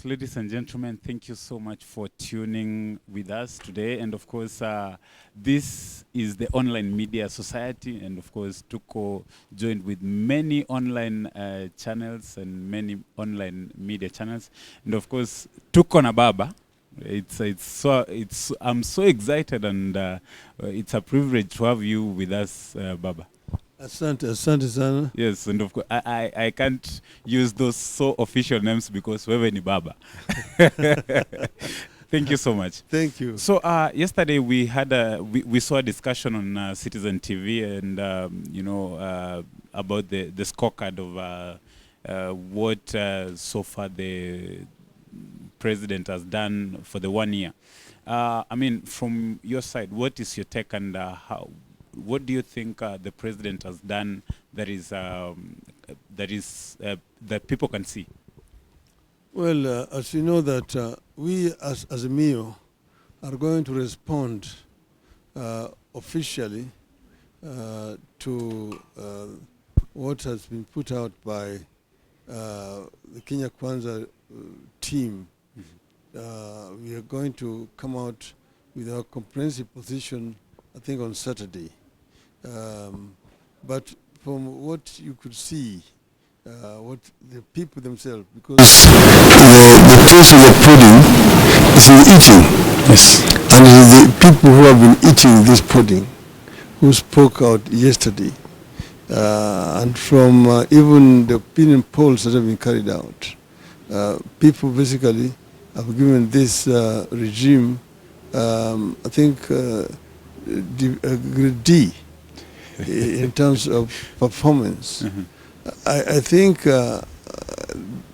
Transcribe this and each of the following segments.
Yes, ladies and gentlemen, thank you so much for tuning with us today. And of course, this is the Online Media Society. And of course, Tuko joined with many online channels and many online media channels. And of course, Tuko na Baba. I'm so excited, and it's a privilege to have you with us, Baba. Asante sana. Yes, and of course, I can't use those so official names because wewe ni Baba. Thank you so much. Thank you. So yesterday we had we saw a discussion on Citizen TV, and about the scorecard of what so far the president has done for the 1 year. I mean, from your side, what is your take, and what do you think the president has done that people can see? Well, as you know that we as a MIO are going to respond officially to what has been put out by the Kenya Kwanza team. We are going to come out with our comprehensive position, I think, on Saturday. But from what you could see, what the people themselves, because the case of the pudding is in eating. Yes. And it is the people who have been eating this pudding who spoke out yesterday. And from even the opinion polls that have been carried out, people basically have given this regime, I think, grade D in terms of performance. Mm-hmm. I think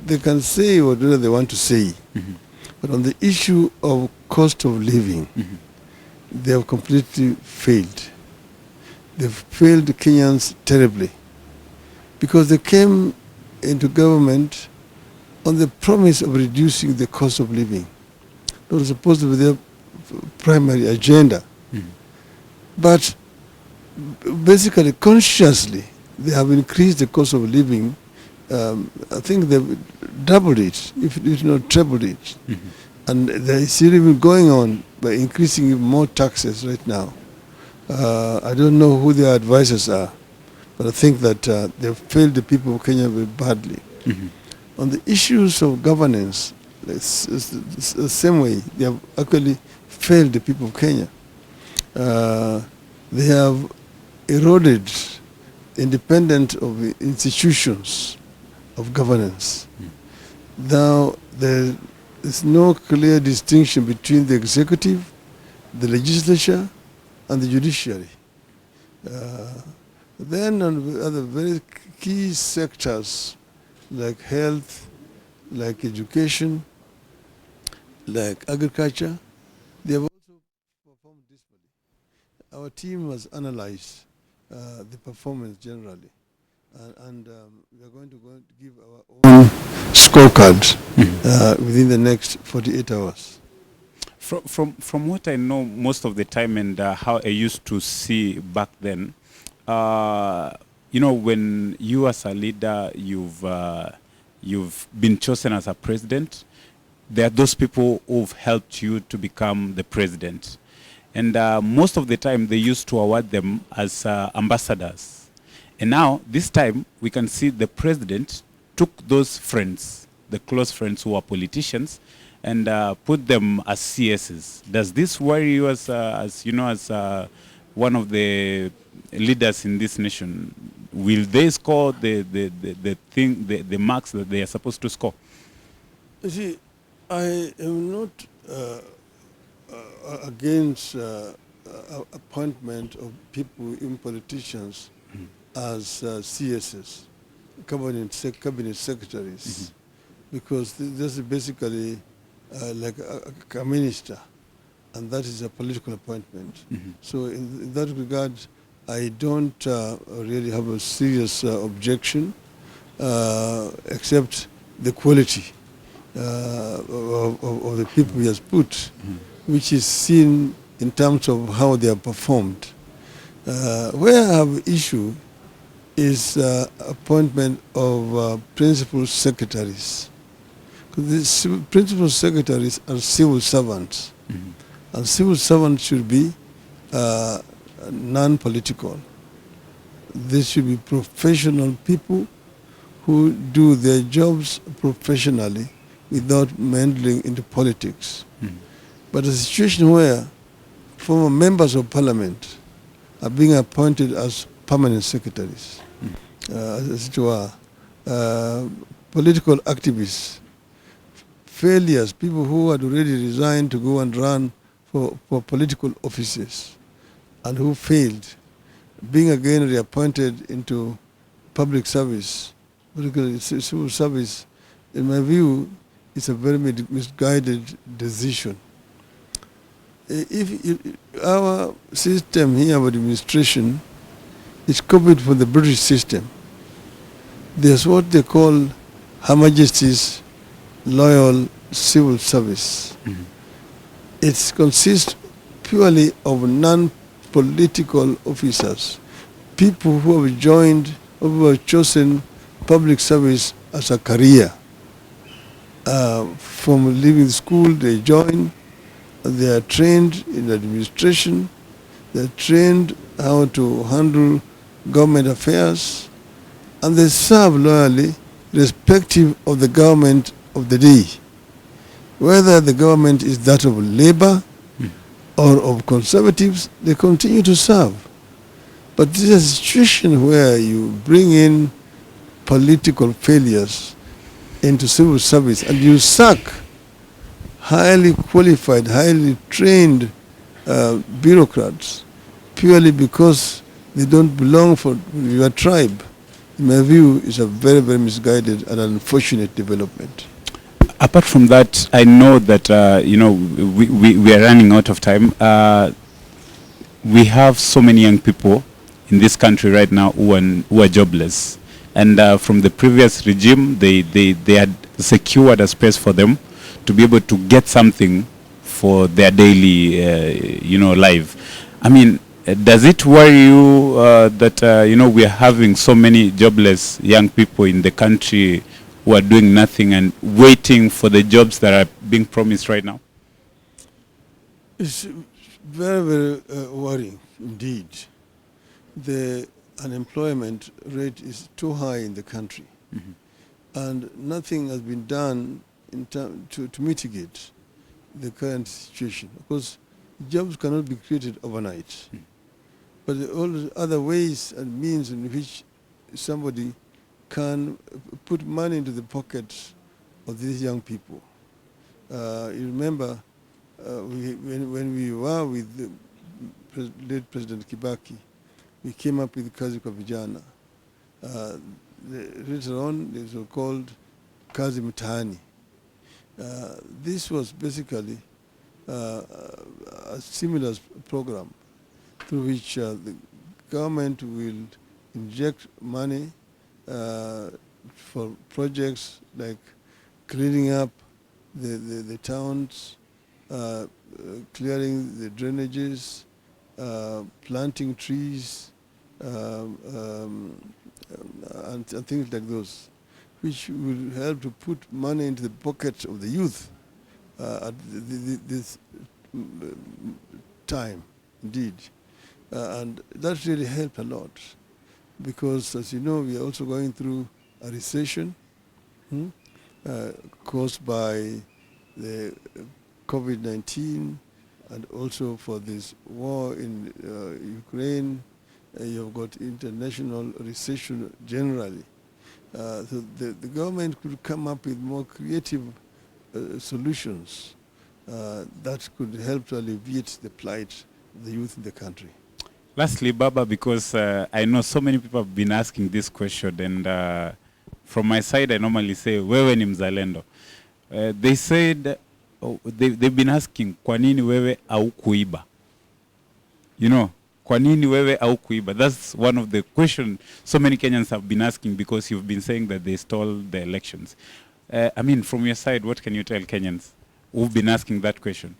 they can say whatever they want to say, Mm-hmm. but on the issue of cost of living, Mm-hmm. they have completely failed. They've failed the Kenyans terribly because they came into government on the promise of reducing the cost of living. That was supposed to be their primary agenda. Mm-hmm. But basically, consciously, they have increased the cost of living. I think they've doubled it, if not tripled it. Mm-hmm. And they're still even going on by increasing more taxes right now. I don't know who their advisors are, but I think that they've failed the people of Kenya very badly. Mm-hmm. On the issues of governance, it's the same way. They have actually failed the people of Kenya. They have eroded independent of the institutions of governance. Now, there is no clear distinction between the executive, the legislature, and the judiciary. Then on the other very key sectors like health, like education, like agriculture, they have also performed dismally. Our team has analyzed the performance generally, and we are going to give our own scorecard within the next 48 hours. From what I know most of the time, and how I used to see back then, when you as a leader, you've been chosen as a president, there are those people who've helped you to become the president. And most of the time, they used to award them as ambassadors. And now, this time, we can see the president took those friends, the close friends who are politicians, and put them as CSs. Does this worry you as one of the leaders in this nation? Will they score the marks that they are supposed to score? You see, I am not against appointment of people, even politicians, as CSs, cabinet secretaries, because this is basically like a minister, and that is a political appointment. So in that regard, I don't really have a serious objection, except the quality of the people he has put, which is seen in terms of how they have performed. Where I have issue is appointment of principal secretaries. The principal secretaries are civil servants, and civil servants should be non-political. They should be professional people who do their jobs professionally without meddling into politics. But a situation where former members of parliament are being appointed as permanent secretaries, as it were, political activists, failures, people who had already resigned to go and run for political offices and who failed, being again reappointed into public service, particularly civil service, in my view, is a very misguided decision. If our system here of administration is copied from the British system, there's what they call Her Majesty's Loyal Civil Service. It consists purely of non-political officers, people who have joined, who have chosen public service as a career. From leaving school, they join. They are trained in administration. They are trained how to handle government affairs, and they serve loyally, irrespective of the government of the day. Whether the government is that of Labour or of Conservatives, they continue to serve. But this is a situation where you bring in political failures into civil service and you sack highly qualified, highly trained bureaucrats purely because they don't belong for your tribe. In my view, is a very, very misguided and unfortunate development. Apart from that, I know that we are running out of time. We have so many young people in this country right now who are jobless, and from the previous regime, they had secured a space for them to be able to get something for their daily life. I mean, does it worry you that we are having so many jobless young people in the country who are doing nothing and waiting for the jobs that are being promised right now? It's very, very worrying indeed. The unemployment rate is too high in the country, and nothing has been done to mitigate the current situation, because jobs cannot be created overnight. But all the other ways and means in which somebody can put money into the pockets of these young people. You remember when we were with the late President Kibaki, we came up with Kazi kwa Vijana. Later on, this was called Kazi Mtaani. This was basically a similar program through which the government will inject money for projects like cleaning up the towns, clearing the drainages, planting trees, and things like those, which will help to put money into the pockets of the youth at this time, indeed. And that really helped a lot, because, as you know, we are also going through a recession caused by the COVID-19 and also for this war in Ukraine. You've got international recession generally. So the government could come up with more creative solutions that could help to alleviate the plight of the youth in the country. Lastly, Baba, because I know so many people have been asking this question, and from my side, I normally say, wewe ni mzalendo. They said, they've been asking, kwa nini wewe haukuiba? You know, kwa nini wewe haukuiba? That's one of the questions so many Kenyans have been asking, because you've been saying that they stole the elections. I mean, from your side, what can you tell Kenyans who've been asking that question?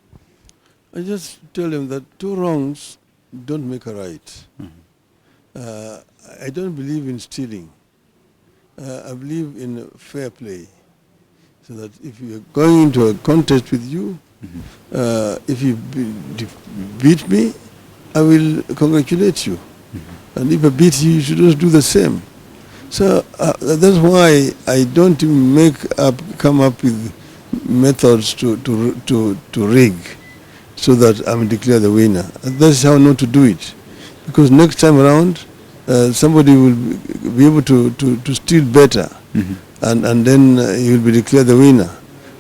I just tell them that two wrongs don't make a right. I don't believe in stealing. I believe in fair play. So that if we are going into a contest with you, if you beat me, I will congratulate you. And if I beat you, you should also do the same. So that's why I don't come up with methods to rig so that I'm declared the winner. And that's how not to do it. Because next time around, somebody will be able to steal better. And then he will be declared the winner.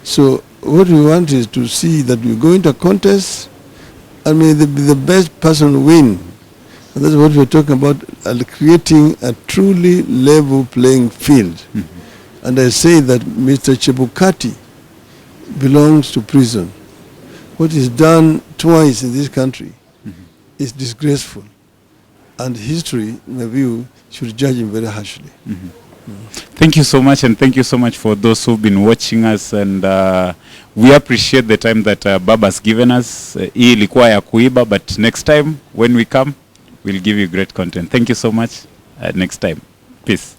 So what we want is to see that we go into a contest and may the best person win. And that's what we're talking about, creating a truly level playing field. And I say that Mr. Chebukati belongs to prison. What is done twice in this country is disgraceful. And history, in my view, should judge him very harshly. Thank you so much, and thank you so much for those who've been watching us, and we appreciate the time that Baba's given us. Hii ilikuwa ya kuiba, but next time when we come, we'll give you great content. Thank you so much. Next time. Peace.